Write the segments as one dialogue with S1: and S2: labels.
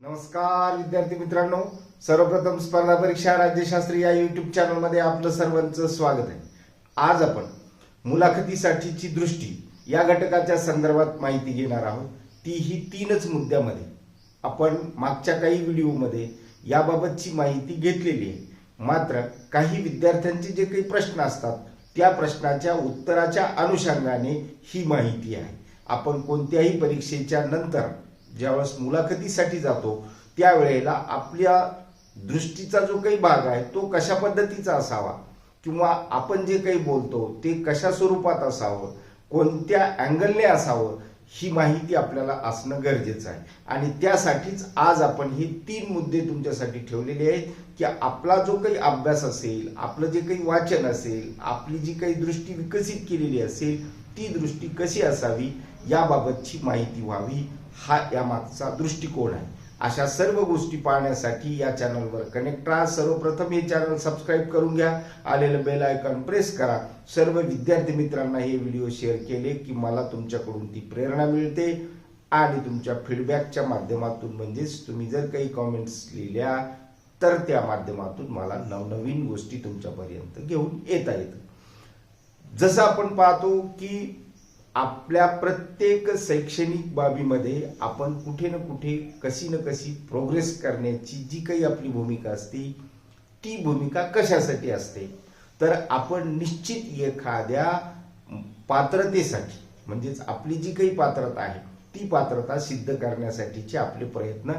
S1: नमस्कार विद्यार्थी मित्रांनो, सर्वप्रथम स्पर्धा परीक्षा राज्यशास्त्री या युट्यूब चॅनलमध्ये आपलं सर्वांचं स्वागत आहे। आज आपण मुलाखतीसाठीची दृष्टी या घटकाच्या संदर्भात माहिती घेणार आहोत। तीही तीनच मुद्द्यामध्ये। आपण मागच्या काही व्हिडिओमध्ये याबाबतची माहिती घेतलेली आहे, मात्र काही विद्यार्थ्यांचे जे काही प्रश्न असतात त्या प्रश्नाच्या उत्तराच्या अनुषंगाने ही माहिती आहे। आपण कोणत्याही परीक्षेच्या नंतर ज्यावेळेस मुलाखतीसाठी जातो त्यावेळेला आपल्या दृष्टीचा जो काही भाग आहे तो कशा पद्धतीचा असावा किंवा आपण जे काही बोलतो ते कशा स्वरूपात असावं, कोणत्या अँगलने असावं, ही माहिती आपल्याला असणं गरजेचं आहे। आणि त्यासाठीच आज आपण हे तीन मुद्दे तुमच्यासाठी ठेवलेले आहेत की आपला जो काही अभ्यास असेल, आपलं जे काही वाचन असेल, आपली जी काही दृष्टी विकसित केलेली असेल ती दृष्टी कशी असावी याबाबतची माहिती व्हावी, हा यामागचा दृष्टिकोन आहे। अशा सर्व गोष्टी पाहण्यासाठी या चॅनलवर कनेक्ट राहा। सर्वप्रथम हे चॅनल सबस्क्राईब करून घ्या, आलेलं बेल आयकॉन प्रेस करा। सर्व विद्यार्थी मित्रांना हे व्हिडिओ शेअर केले की मला तुमच्याकडून ती प्रेरणा मिळते आणि तुमच्या फीडबॅकच्या माध्यमातून म्हणजेच तुम्ही जर काही कमेंट्स लिहिल्या तर त्या माध्यमातून मला नवनवीन गोष्टी तुमच्यापर्यंत घेऊन येता येतं। जसं आपण पाहतो की आपल्या प्रत्येक शैक्षणिक बाबीमध्ये आपण कुठे ना कुठे कशी ना कशी प्रोग्रेस करण्याची जी काही आपली भूमिका असते ती भूमिका कशासाठी असते तर आपण निश्चित एखाद्या पात्रतेसाठी म्हणजेच आपली जी काही पात्रता आहे ती पात्रता सिद्ध करण्यासाठीचे आपले प्रयत्न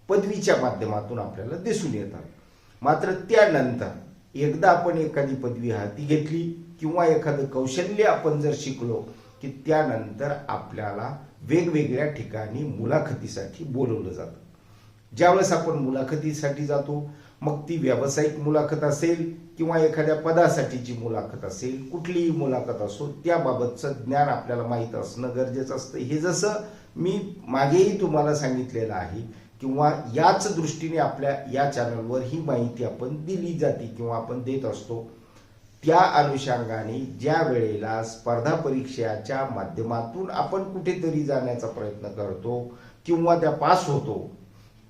S1: पदवीच्या माध्यमातून आपल्याला दिसून येतात। मात्र त्यानंतर एकदा आपण एखादी पदवी हाती घेतली किंवा एखादं कौशल्य आपण जर शिकलो की त्यानंतर आपल्याला वेगवेगळ्या ठिकाणी मुलाखतीसाठी बोलवलं जातं। ज्यावेळेस आपण मुलाखतीसाठी जातो, मग ती व्यावसायिक मुलाखत असेल किंवा एखाद्या पदासाठीची मुलाखत असेल, कुठलीही मुलाखत असो त्याबाबतचं ज्ञान आपल्याला माहीत असणं गरजेचं असतं। हे जसं मी मागेही तुम्हाला सांगितलेलं आहे किंवा याच दृष्टीने आपल्या या चॅनलवर ही माहिती आपण दिली जाते किंवा आपण देत असतो। त्या अनुषंगाने ज्या वेळेला स्पर्धा परीक्षेच्या माध्यमातून आपण कुठेतरी जाण्याचा प्रयत्न करतो किंवा त्या पास होतो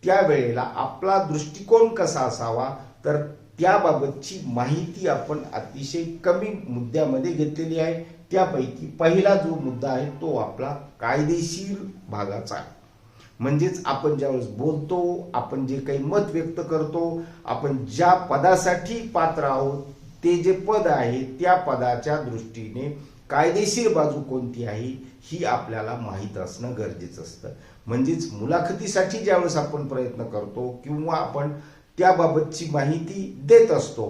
S1: त्यावेळेला आपला दृष्टिकोन कसा असावा तर त्याबाबतची माहिती आपण अतिशय कमी मुद्द्यामध्ये घेतलेली आहे। त्यापैकी पहिला जो मुद्दा आहे तो आपला कायदेशीर भागाचा आहे। म्हणजेच आपण ज्यावेळेस बोलतो, आपण जे काही मत व्यक्त करतो, आपण ज्या पदासाठी पात्र आहोत ते जे पद आहे त्या पदाच्या दृष्टीने कायदेशीर बाजू कोणती आहे ही आपल्याला माहीत असणं गरजेचं असतं। म्हणजेच मुलाखतीसाठी ज्यावेळेस आपण प्रयत्न करतो किंवा आपण त्याबाबतची माहिती देत असतो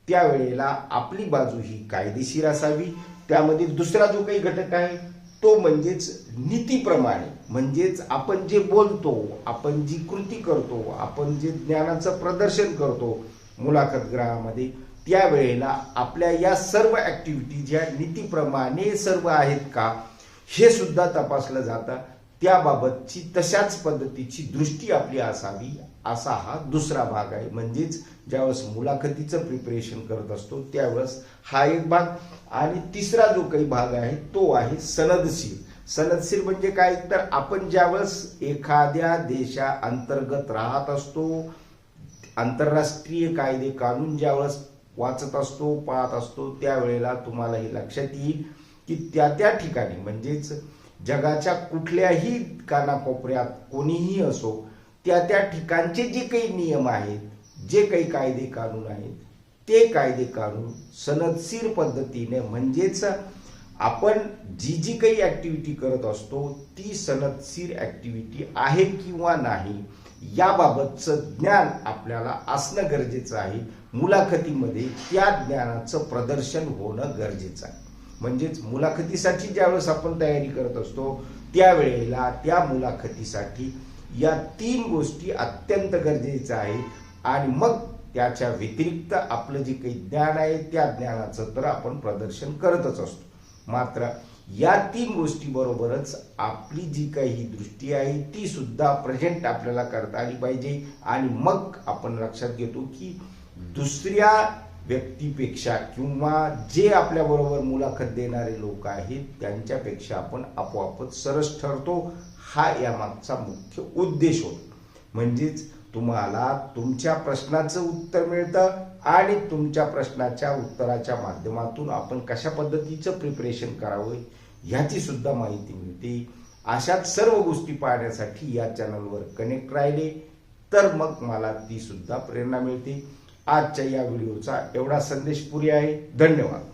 S1: त्यावेळेला आपली बाजू ही कायदेशीर असावी। त्यामध्ये दुसरा जो काही घटक आहे तो म्हणजेच नीतीप्रमाणे, म्हणजेच आपण जे बोलतो, आपण जी कृती करतो, आपण जे ज्ञानाचं प्रदर्शन करतो मुलाखतगृहामध्ये त्यावेळेला आपल्या या सर्व ऍक्टिव्हिटी ज्या नीतीप्रमाणे सर्व आहेत का हे सुद्धा तपासलं जातं। त्याबाबतची तशाच पद्धतीची दृष्टी आपली असावी असा हा दुसरा भाग आहे। म्हणजेच ज्यावेळेस मुलाखतीचं प्रिपरेशन करत असतो त्यावेळेस हा एक भाग। आणि तिसरा जो काही भाग आहे तो आहे सनदशीर। सनदशीर म्हणजे काय तर आपण ज्यावेळेस एखाद्या देशा अंतर्गत राहत असतो, आंतरराष्ट्रीय कायदे कानून ज्यावेळेस वाचत असतो, पाहत असतो त्यावेळेला तुम्हाला हे लक्षात येईल की त्या ठिकाणी म्हणजेच जगाच्या कुठल्याही कानाकोपऱ्यात कोणीही असो त्या ठिकाणचे जे काही नियम आहेत, जे काही कायदे कानून आहेत ते कायदे कानून सनदशीर पद्धतीने म्हणजेच आपण जी काही ऍक्टिव्हिटी करत असतो ती सनदशीर ऍक्टिव्हिटी आहे किंवा नाही याबाबतचं ज्ञान आपल्याला असणं गरजेचं आहे। मुलाखतीमध्ये त्या ज्ञानाचं प्रदर्शन होणं गरजेचं आहे। म्हणजेच मुलाखतीसाठी ज्यावेळेस आपण तयारी करत असतो त्यावेळेला त्या मुलाखतीसाठी या तीन गोष्टी अत्यंत गरजेच्या आहेत। आणि मग त्याच्या व्यतिरिक्त आपलं जे काही ज्ञान आहे त्या ज्ञानाचं तर आपण प्रदर्शन करतच असतो। मात्र या तीन गोष्टी बरोबरच आपली जी काही दृष्टी आहे ती सुद्धा प्रेझेंट आपल्याला करता आली पाहिजे। आणि मग आपण लक्षात घेतो की दुसऱ्या व्यक्तीपेक्षा किंवा जे आपल्या बरोबर मुलाखत देणारे लोक आहेत त्यांच्यापेक्षा आपण आपोआपच सरस ठरतो। हा यामागचा मुख्य उद्देश होतो। म्हणजेच तुम्हाला तुमच्या प्रश्नाचं उत्तर मिळतं आणि तुमच्या प्रश्नाच्या उत्तराच्या माध्यमातून आपण कशा पद्धतीचं प्रिपरेशन करावं ह्याची सुद्धा माहिती मिळते. अशाच सर्व गोष्टी पाहण्यासाठी या चॅनलवर कनेक्ट राहिले तर मग मला ती सुद्धा प्रेरणा मिळते. आजच्या या व्हिडिओचा एवढा संदेश पुरे आहे. धन्यवाद.